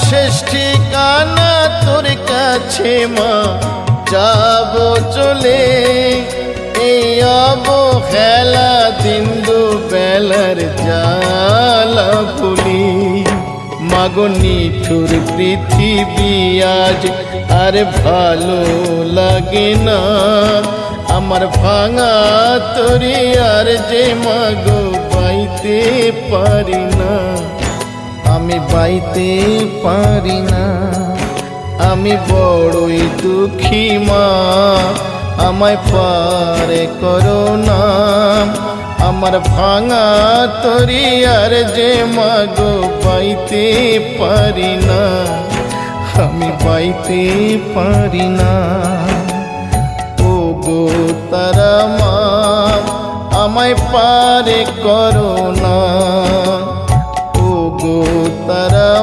শেষ ঠিকানা তোর কাছে মা, যাব চলে এই অবহেলা দিন দুবেলার জ্বালা ভুলি। মাগো নিঠুর পৃথিবী আজ আর ভালো লাগে না, আমার ভাঙা তরি আর যে মাগো বাইতে পারি না, আমি বাইতে পারি না। আমি বড়ই দুঃখী মা, আমায় পারে করো না, আমার ভাঙা তরি আর যে মাগো বাইতে পারি না, আমি বাইতে পারি না। ও গো তারা মা, আমায় পারে করো না, ও গো তারা